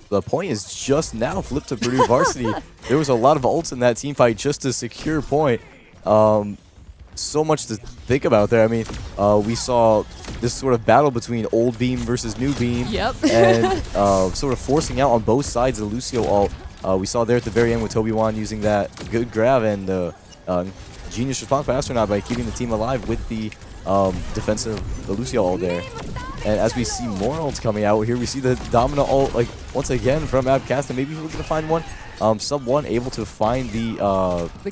Speaker 2: The point is just now flipped to Purdue Varsity. There was a lot of ults in that team fight just to secure point. So much to think about there. I mean, we saw this sort of battle between old beam versus new beam.
Speaker 1: Yep.
Speaker 2: And sort of forcing out on both sides of the Lucio ult. We saw there at the very end with Toby1 using that good grab and genius response by Astronaut by keeping the team alive with the the Lucio ult there. And as we see more ults coming out here, we see the Domina ult, like, once again from Abcasta. Maybe we're going to find one. Sub 1 able to find the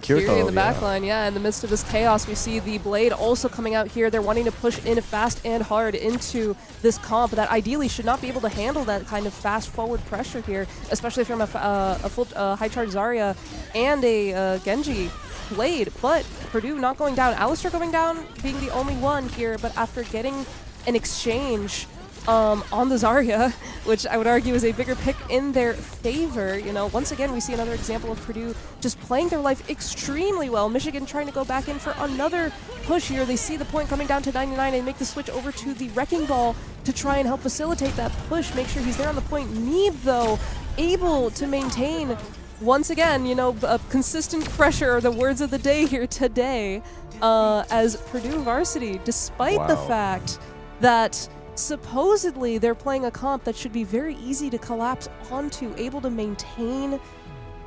Speaker 1: Kyrie in the backline, yeah. In the midst of this chaos, we see the Blade also coming out here. They're wanting to push in fast and hard into this comp that ideally should not be able to handle that kind of fast forward pressure here, especially from a full high charge Zarya and a Genji Blade. But Purdue not going down. Alistair going down, being the only one here, but after getting an exchange on the Zarya, which I would argue is a bigger pick in their favor. You know, once again, we see another example of Purdue just playing their life extremely well. Michigan trying to go back in for another push here. They see the point coming down to 99 and make the switch over to the Wrecking Ball to try and help facilitate that push, make sure he's there on the point. Neeb, though, able to maintain, once again, you know, consistent pressure are the words of the day here today, as Purdue Varsity, despite the fact that supposedly they're playing a comp that should be very easy to collapse onto, able to maintain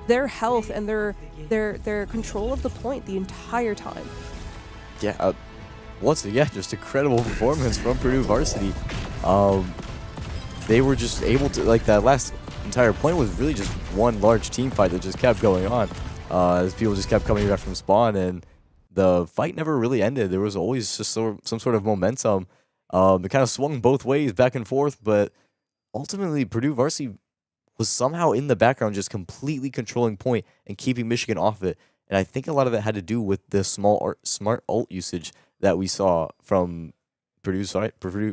Speaker 1: their health and their control of the point the entire time.
Speaker 2: Yeah, once again, just incredible performance from Purdue Varsity. They were just able to, like, that last entire point was really just one large team fight that just kept going on as people just kept coming back from spawn, and the fight never really ended. There was always just some sort of momentum. It kind of swung both ways, back and forth, but ultimately Purdue Varsity was somehow in the background just completely controlling point and keeping Michigan off it. And I think a lot of it had to do with the smart ult usage that we saw from Purdue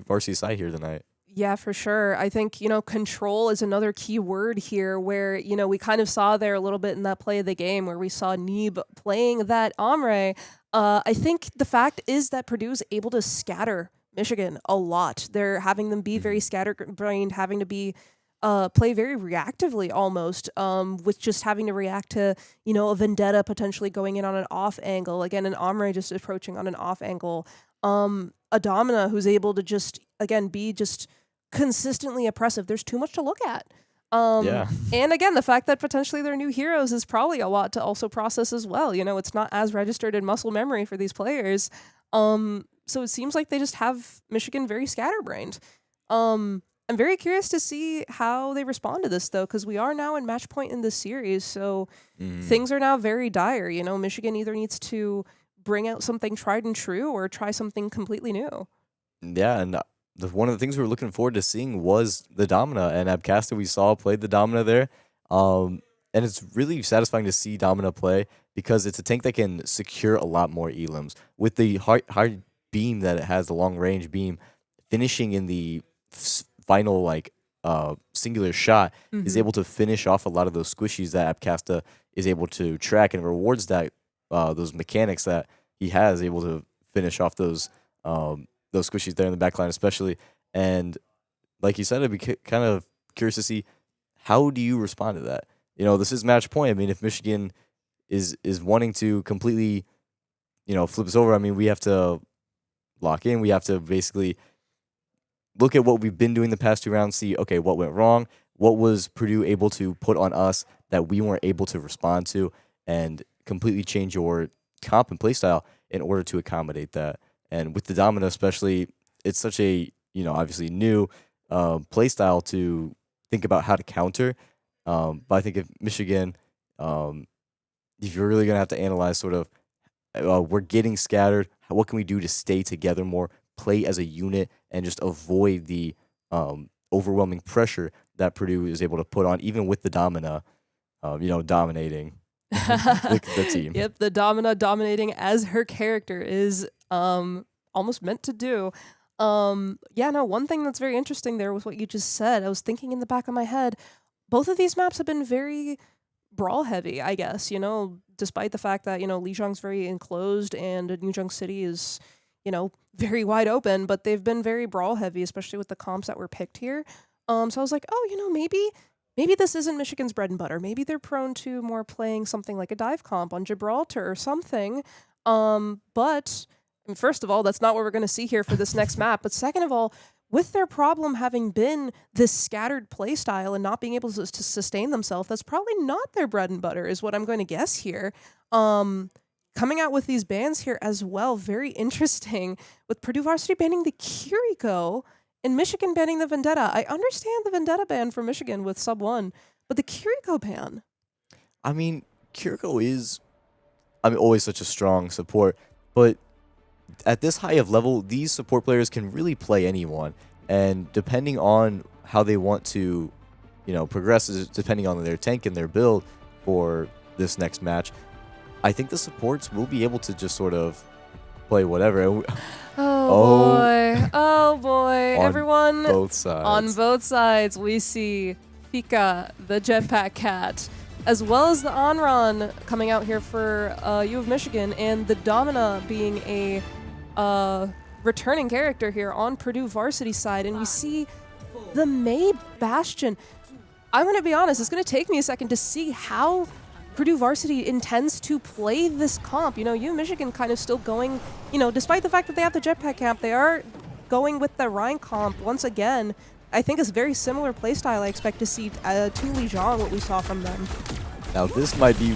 Speaker 2: Varsity side here tonight.
Speaker 1: Yeah, for sure. I think, you know, control is another key word here where, you know, we kind of saw there a little bit in that play of the game where we saw Neeb playing that Ombre. I think the fact is that Purdue's able to scatter Michigan a lot. They're having them be very scatterbrained, having to be play very reactively almost, with just having to react to, you know, a Vendetta potentially going in on an off angle. Again, an Ombre just approaching on an off angle. A Domina who's able to just, again, be just consistently oppressive. There's too much to look at. And again, the fact that potentially they're new heroes is probably a lot to also process as well. You know, it's not as registered in muscle memory for these players. So it seems like they just have Michigan very scatterbrained. I'm very curious to see how they respond to this, though, because we are now in match point in this series. So things are now very dire. You know, Michigan either needs to bring out something tried and true or try something completely new.
Speaker 2: Yeah, and one of the things we were looking forward to seeing was the Domina, and Abcasta we saw played the Domina there. And it's really satisfying to see Domina play because it's a tank that can secure a lot more elims. With the hard beam that it has, the long range beam, finishing in the final, like, singular shot is able to finish off a lot of those squishies that Abcasta is able to track, and rewards that those mechanics that he has, able to finish off those squishies there in the backline especially. And like you said, I'd be kind of curious to see, how do you respond to that? This is match point. I mean, if Michigan is wanting to completely, flip us over, I mean, we have to lock in. We have to basically look at what we've been doing the past 2 rounds, see, okay, what went wrong? What was Purdue able to put on us that we weren't able to respond to, and completely change your comp and playstyle in order to accommodate that. And with the Domino especially, it's such a, obviously new playstyle to think about how to counter. But I think if Michigan, if you're really going to have to analyze sort of, we're getting scattered, what can we do to stay together more, play as a unit, and just avoid the overwhelming pressure that Purdue is able to put on, even with the Domina, dominating the team.
Speaker 1: Yep, the Domina dominating as her character is almost meant to do. One thing that's very interesting there with what you just said, I was thinking in the back of my head, both of these maps have been very brawl heavy, I guess, despite the fact that, Lijiang's very enclosed and Newjung City is, very wide open, but they've been very brawl heavy, especially with the comps that were picked here. So I was like, maybe this isn't Michigan's bread and butter. Maybe they're prone to more playing something like a dive comp on Gibraltar or something. But first of all, that's not what we're going to see here for this next map. But second of all, with their problem having been this scattered play style and not being able to sustain themselves, that's probably not their bread and butter, is what I'm going to guess here. Coming out with these bans here as well, very interesting, with Purdue Varsity banning the Kiriko and Michigan banning the Vendetta. I understand the Vendetta ban for Michigan with sub 1, but the Kiriko ban.
Speaker 2: I mean, Kiriko is, always such a strong support, but at this high of level, these support players can really play anyone, and depending on how they want to, progress, depending on their tank and their build for this next match, I think the supports will be able to just sort of play whatever.
Speaker 1: Oh boy.
Speaker 2: Everyone
Speaker 1: Both
Speaker 2: sides.
Speaker 1: On both sides, we see Fika, the Jetpack Cat, as well as the Onron coming out here for U of Michigan, and the Domina being a returning character here on Purdue Varsity side. And we see the May Bastion. I'm going to be honest, it's going to take me a second to see how Purdue Varsity intends to play this comp. U of Michigan kind of still going, despite the fact that they have the Jetpack camp, they are going with the Rhine comp once again. I think it's a very similar playstyle I expect to see to Lijiang, what we saw from them.
Speaker 2: Now, this might be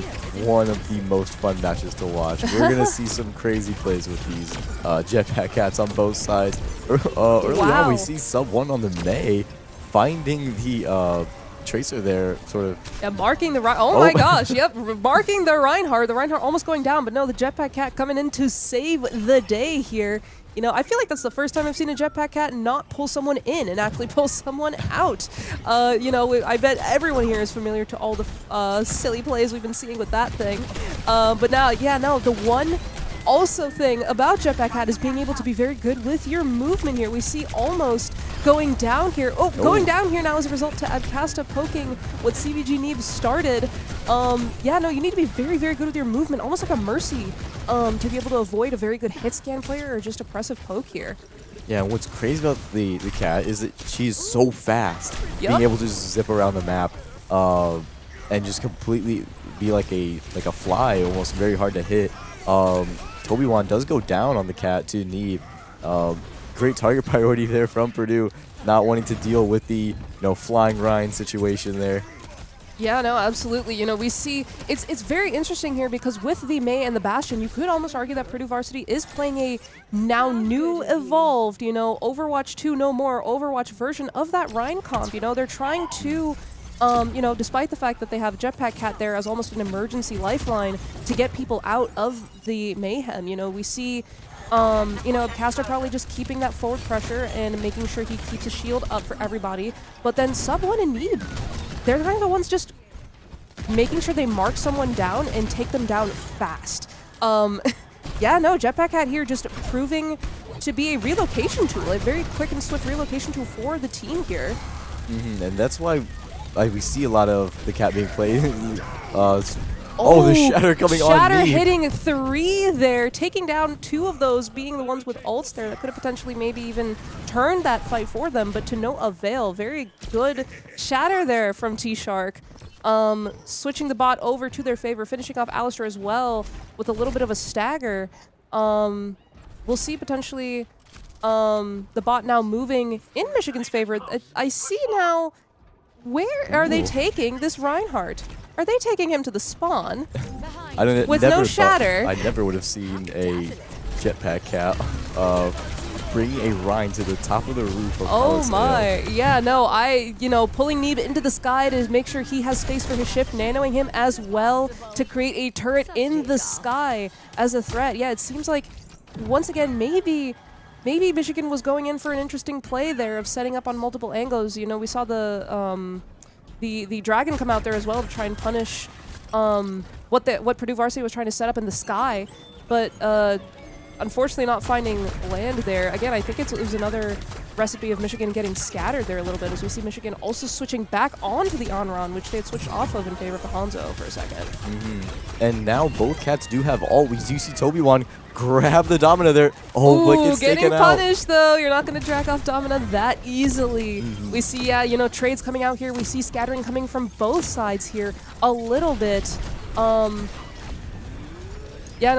Speaker 2: one of the most fun matches to watch. We're going to see some crazy plays with these Jetpack Cats on both sides. Early on, we see sub 1 on the May, finding the Tracer there, sort of.
Speaker 1: Yeah, marking the Oh my gosh, yep, marking the Reinhardt. The Reinhardt almost going down, but no, the Jetpack Cat coming in to save the day here. I feel like that's the first time I've seen a Jetpack Cat not pull someone in and actually pull someone out. I bet everyone here is familiar to all the silly plays we've been seeing with that thing. But now, the one also thing about Jetpack Cat is being able to be very good with your movement here. We see almost going down here. Going down here now as a result to Abcasta poking what CVG Neeb started. You need to be very, very good with your movement, almost like a Mercy, to be able to avoid a very good hit scan player or just oppressive poke here.
Speaker 2: Yeah, and what's crazy about the cat is that she's so fast, being able to just zip around the map and just completely be like a fly, almost very hard to hit. Toby-Wan does go down on the cat to Neeb. Great target priority there from Purdue, not wanting to deal with the flying Rhine situation there.
Speaker 1: Yeah, no, absolutely. We see it's very interesting here because with the May and the Bastion, you could almost argue that Purdue Varsity is playing a now new evolved, Overwatch 2 no more, Overwatch version of that Rhine comp. They're trying to, despite the fact that they have Jetpack Cat there as almost an emergency lifeline to get people out of the mayhem. We see Caster probably just keeping that forward pressure and making sure he keeps his shield up for everybody. But then sub 1 and Neeb, they're kind of the ones just making sure they mark someone down and take them down fast. Jetpack Cat here just proving to be a relocation tool, a very quick and swift relocation tool for the team here.
Speaker 2: And that's why we see a lot of the cat being played. The Shatter coming on
Speaker 1: Shatter
Speaker 2: me.
Speaker 1: hitting 3 there, taking down 2 of those, being the ones with ults there that could have potentially maybe even turned that fight for them, but to no avail. Very good Shatter there from T-Shark. Switching the bot over to their favor, finishing off Alistar as well with a little bit of a stagger. We'll see potentially the bot now moving in Michigan's favor. I see now, where are they taking this Reinhardt? Are they taking him to the spawn? With no Shatter.
Speaker 2: I never would have seen a jetpack cat bring a Rhine to the top of the roof of
Speaker 1: Oh my. Yeah, no, pulling Neeb into the sky to make sure he has space for his shift, nanoing him as well to create a turret in the sky as a threat. Yeah, it seems like, once again, maybe Michigan was going in for an interesting play there of setting up on multiple angles. We saw the Dragon come out there as well to try and punish what Purdue Varsity was trying to set up in the sky, but unfortunately not finding land there. Again, I think it was another recipe of Michigan getting scattered there a little bit, as we see Michigan also switching back onto the Onron, which they had switched off of in favor of the Hanzo for a second.
Speaker 2: And now both cats do have ult. We do see Toby1 grab the Domina there. But it's
Speaker 1: getting
Speaker 2: taken
Speaker 1: punished though. You're not going to drag off Domina that easily. We see, trades coming out here. We see scattering coming from both sides here a little bit.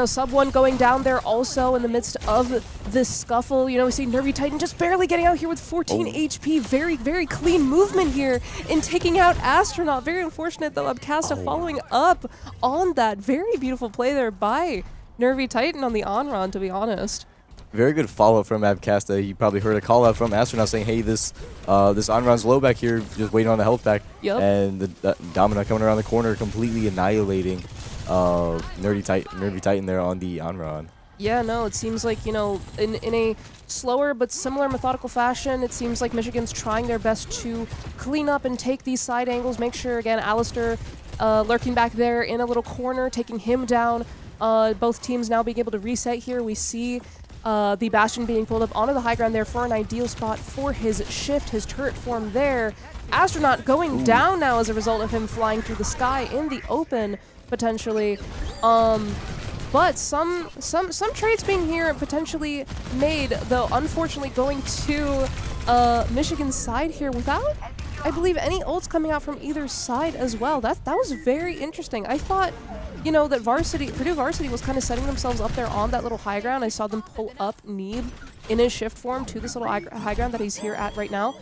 Speaker 1: Sub 1 going down there also in the midst of this scuffle. We see Nervy Titan just barely getting out here with 14 HP. Very, very clean movement here in taking out Astronaut. Very unfortunate though, Abcasta following up on that. Very beautiful play there by Nervy Titan on the Onron, to be honest.
Speaker 2: Very good follow-up from Abcasta. You probably heard a call-out from Astronaut saying, hey, this Onron's low back here, just waiting on the health back.
Speaker 1: Yep.
Speaker 2: And the Domina coming around the corner, completely annihilating Nervy Titan there on the Onron.
Speaker 1: Yeah, no, it seems like, in a slower but similar methodical fashion, it seems like Michigan's trying their best to clean up and take these side angles, make sure, again, Alistar lurking back there in a little corner, taking him down. Both teams now being able to reset here. We see the Bastion being pulled up onto the high ground there for an ideal spot for his shift, his turret form there. Astronaut going down now as a result of him flying through the sky in the open, potentially. But some trades being here potentially made, though unfortunately going to Michigan's side here without, I believe, any ults coming out from either side as well. That was very interesting. I thought, that Purdue Varsity was kind of setting themselves up there on that little high ground. I saw them pull up Neeb in his shift form to this little high ground that he's here at right now.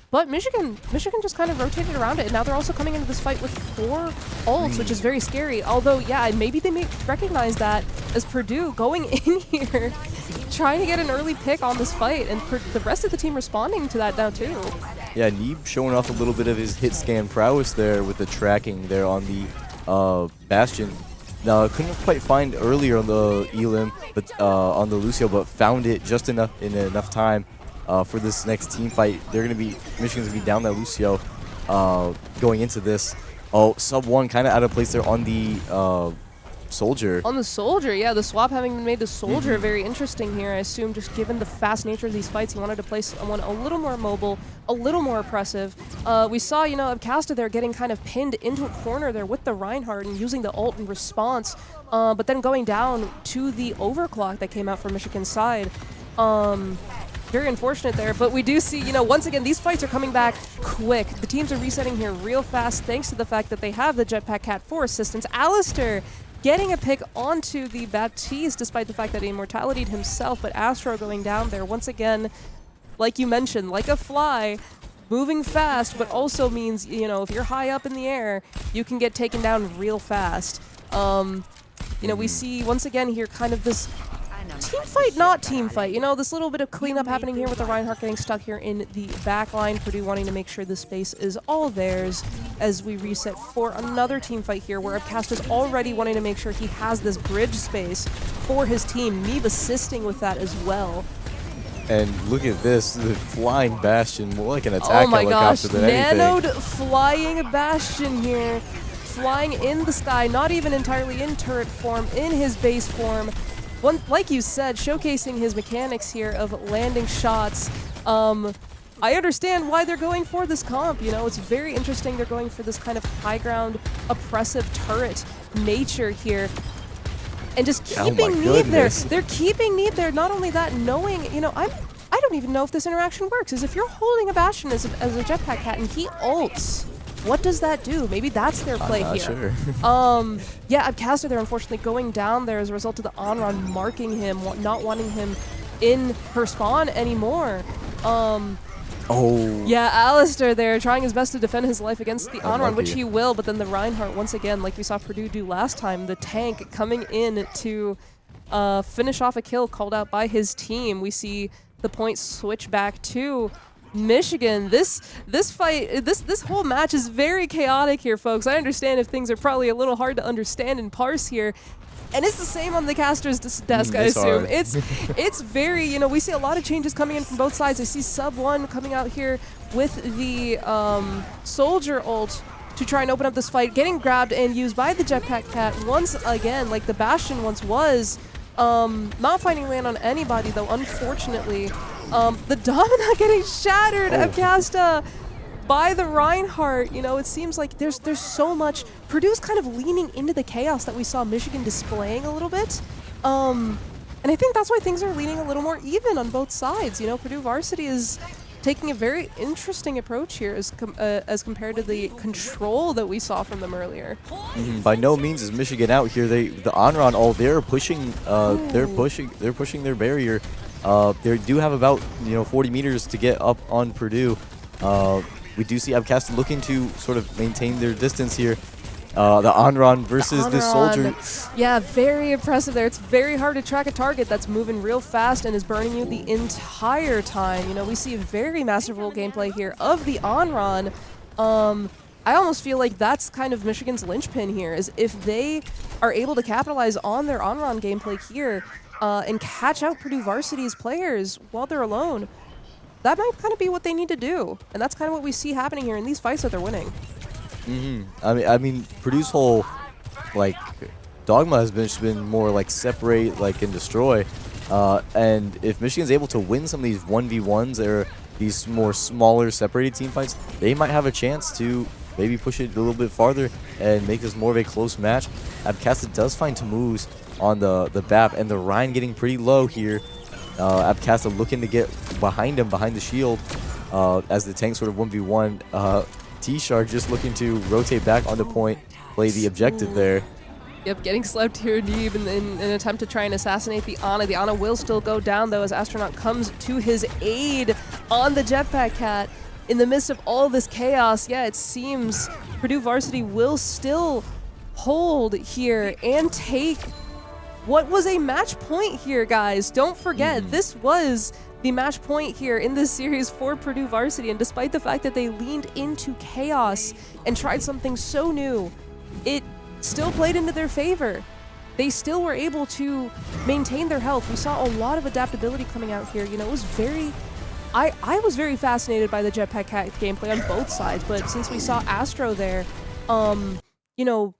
Speaker 1: But Michigan just kind of rotated around it, and now they're also coming into this fight with 4 ults, which is very scary. Although, yeah, maybe they may recognize that as Purdue going in here, trying to get an early pick on this fight, and the rest of the team responding to that now too.
Speaker 2: Yeah, Neeb showing off a little bit of his hit scan prowess there with the tracking there on the Bastion. Now, couldn't quite find earlier on the Elim, but on the Lucio, but found it just in enough time for this next team fight. Michigan's gonna be down that Lucio going into this. Sub 1 kind of out of place there on the Soldier.
Speaker 1: On the Soldier, yeah, the swap having been made to Soldier, very interesting here. I assume just given the fast nature of these fights, he wanted to place someone a little more mobile, a little more oppressive. We saw, Abcasta there getting kind of pinned into a corner there with the Reinhardt and using the ult in response, but then going down to the overclock that came out from Michigan's side. Very unfortunate there, but we do see, once again, these fights are coming back quick. The teams are resetting here real fast thanks to the fact that they have the Jetpack Cat for assistance. Alistar getting a pick onto the Baptiste despite the fact that he immortality'd himself, but Astro going down there once again, like you mentioned, like a fly, moving fast, but also means, if you're high up in the air, you can get taken down real fast. We see once again here kind of this team fight, not team fight. This little bit of cleanup happening here with the Reinhardt getting stuck here in the back line. Purdue wanting to make sure the space is all theirs as we reset for another team fight here where Abcasta's already wanting to make sure he has this bridge space for his team. Neeb assisting with that as well.
Speaker 2: And look at this, the flying Bastion, more like an attack helicopter than anything.
Speaker 1: Nanoed flying Bastion here. Flying in the sky, not even entirely in turret form, in his base form. Like you said, showcasing his mechanics here of landing shots. I understand why they're going for this comp. You know, it's very interesting. They're going for this kind of high ground, oppressive turret nature here. And just keeping Need there. They're keeping Need there. Not only that, knowing, you know, I don't even know if this interaction works. Is if you're holding a Bastion as a jetpack cat and he ults, what does that do? Maybe that's their play here.
Speaker 2: Sure.
Speaker 1: Yeah, Abcaster there unfortunately going down there as a result of the Onron marking him, not wanting him in her spawn anymore. Yeah, Alistair there trying his best to defend his life against the Onron, which he will, but then the Reinhardt, once again, like we saw Purdue do last time, the tank coming in to finish off a kill called out by his team. We see the point switch back to Michigan. This fight, this whole match is very chaotic here, folks. I understand if things are probably a little hard to understand and parse here. And it's the same on the caster's desk, I assume. It's very, you know, we see a lot of changes coming in from both sides. I see Sub1 coming out here with the Soldier ult to try and open up this fight, getting grabbed and used by the Jetpack Cat once again, like the Bastion once was. Not finding land on anybody, though, unfortunately. The Domina getting shattered at Casta by the Reinhardt. You know, it seems like there's so much. Purdue's kind of leaning into the chaos that we saw Michigan displaying a little bit. And I think that's why things are leaning a little more even on both sides. You know, Purdue Varsity is taking a very interesting approach here as compared to the control that we saw from them earlier.
Speaker 2: By no means is Michigan out here. The Onron they're pushing they're pushing their barrier. They do have about 40 meters to get up on Purdue. We do see Abcast looking to sort of maintain their distance here. The Onron versus the Soldier.
Speaker 1: Yeah, very impressive there. It's very hard to track a target that's moving real fast and is burning you the entire time. You know, we see a very masterful gameplay here of the Onron. I almost feel like that's kind of Michigan's linchpin here, is if they are able to capitalize on their Onron gameplay here and catch out Purdue Varsity's players while they're alone, that might kind of be what they need to do. And that's kind of what we see happening here in these fights that they're winning.
Speaker 2: I mean, Purdue's whole dogma has been more like separate, and destroy. And if Michigan's able to win some of these 1v1s or these more smaller separated team fights, they might have a chance to maybe push it a little bit farther and make this more of a close match. Abcasta does find Tamuz on the BAP, and the Rhine getting pretty low here. Abcasta looking to get behind him, behind the shield, as the tank sort of 1v1. T-Shark just looking to rotate back onto point, play the objective there.
Speaker 1: Yep, getting slept here, Neeb, in an attempt to try and assassinate the Ana. The Ana will still go down, though, as Astronaut comes to his aid on the Jetpack Cat. In the midst of all this chaos, yeah, it seems Purdue Varsity will still hold here and take what was a match point here, guys. Don't forget, this was the match point here in this series for Purdue Varsity, and despite the fact that they leaned into chaos and tried something so new, it still played into their favor. They still were able to maintain their health. We saw a lot of adaptability coming out here. You know, it was very... I was very fascinated by the Jetpack Cat gameplay on both sides, but since we saw Astro there, you know,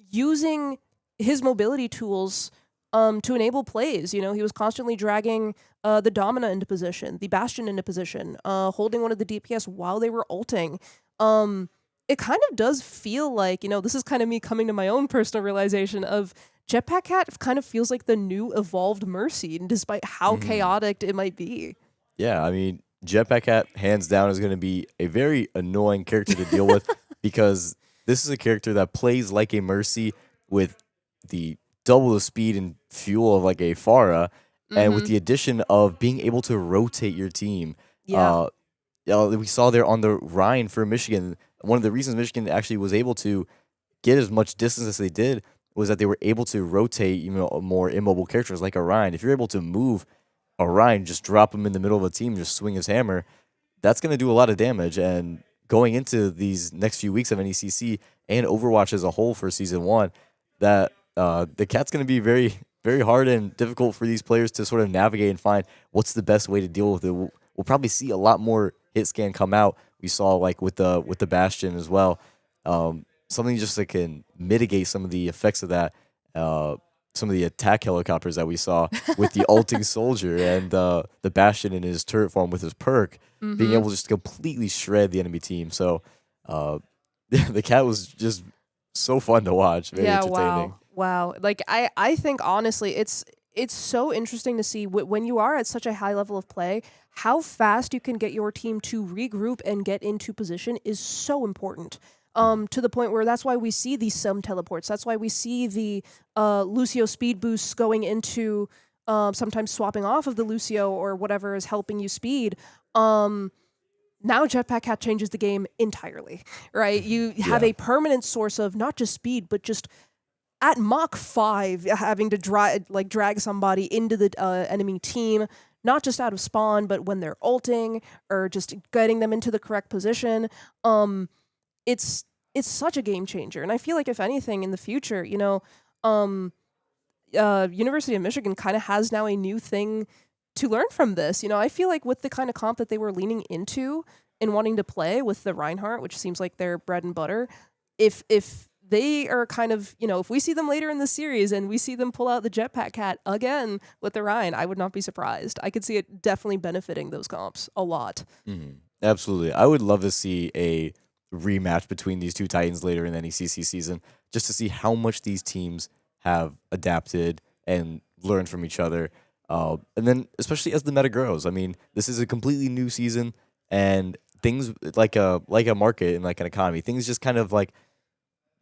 Speaker 1: using his mobility tools to enable plays. You know, he was constantly dragging the Domina into position, the Bastion into position, holding one of the DPS while they were ulting. It kind of does feel like, you know, this is kind of me coming to my own personal realization of Jetpack Cat kind of feels like the new evolved Mercy, despite how chaotic it might be.
Speaker 2: Yeah, I mean, Jetpack Cat, hands down, is going to be a very annoying character to deal with because this is a character that plays like a Mercy with the double the speed and fuel of like a Pharah, and with the addition of being able to rotate your team.
Speaker 1: Yeah.
Speaker 2: We saw there on the Rhine for Michigan, one of the reasons Michigan actually was able to get as much distance as they did was that they were able to rotate, you know, more immobile characters like Orion. If you're able to move Orion, just drop him in the middle of a team, just swing his hammer, that's going to do a lot of damage. And going into these next few weeks of NECC and Overwatch as a whole for Season 1, that the Cat's going to be very, very hard and difficult for these players to sort of navigate and find what's the best way to deal with it. We'll probably see a lot more hit scan come out. We saw like with the Bastion as well. Something just that can mitigate some of the effects of that. some of the attack helicopters that we saw with the ulting soldier and the Bastion in his turret form with his perk, being
Speaker 1: Mm-hmm.
Speaker 2: able to just completely shred the enemy team. So uh, the cat was just so fun to watch, very
Speaker 1: Yeah,
Speaker 2: entertaining.
Speaker 1: wow. Like I think honestly, it's so interesting to see when you are at such a high level of play, how fast you can get your team to regroup and get into position is so important.
Speaker 2: Mhm.
Speaker 1: To the point where that's why we see these some teleports. That's why we see the Lucio speed boosts going into sometimes swapping off of the Lucio or whatever is helping you speed. Now Jetpack Cat changes the game entirely, right? You have
Speaker 2: Yeah.
Speaker 1: a permanent source of not just speed, but just at Mach 5 having to drag somebody into the enemy team, not just out of spawn, but when they're ulting or just getting them into the correct position. It's it's such a game changer. And I feel like if anything in the future, um, University of Michigan kind of has now a new thing to learn from this. I feel like with the kind of comp that they were leaning into and wanting to play with the Reinhardt, which seems like their bread and butter, if they are kind of, if we see them later in the series and we see them pull out the Jetpack Cat again with the Ryan, I would not be surprised. I could see it definitely benefiting those comps a lot.
Speaker 2: Absolutely. I would love to see a rematch between these two Titans later in the NECC season, just to see how much these teams have adapted and learned from each other. And then, especially as the meta grows, I mean, this is a completely new season, and things like a market and like an economy, things just kind of like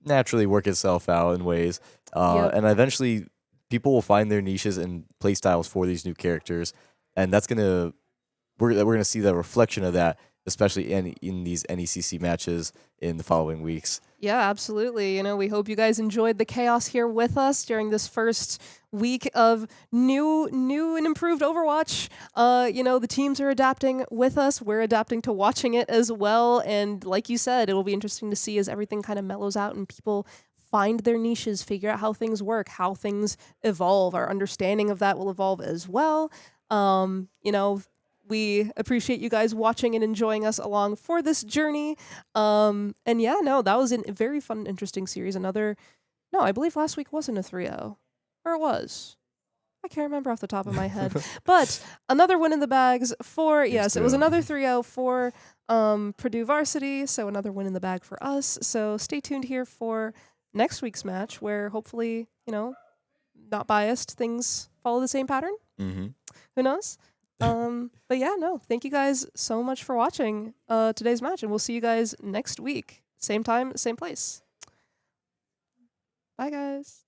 Speaker 2: naturally work itself out in ways.
Speaker 1: Yep.
Speaker 2: And eventually, people will find their niches and play styles for these new characters, and we're gonna see the reflection of that, especially in these NECC matches in the following weeks.
Speaker 1: Yeah, absolutely. We hope you guys enjoyed the chaos here with us during this first week of new and improved Overwatch. The teams are adapting with us. We're adapting to watching it as well. And like you said, it'll be interesting to see as everything kind of mellows out and people find their niches, figure out how things work, how things evolve. Our understanding of that will evolve as well. Um, you know, we appreciate you guys watching and enjoying us along for this journey. And yeah, no, that was a very fun, interesting series. No, I believe last week wasn't a 3-0. Or it was. I can't remember off the top of my head. But another win in the bags for, yes, it was another 3-0 for Purdue Varsity. So another win in the bag for us. So stay tuned here for next week's match where hopefully, not biased, things follow the same pattern.
Speaker 2: Mm-hmm.
Speaker 1: Who knows? But yeah, no, thank you guys so much for watching today's match, and we'll see you guys next week. Same time, same place. Bye, guys.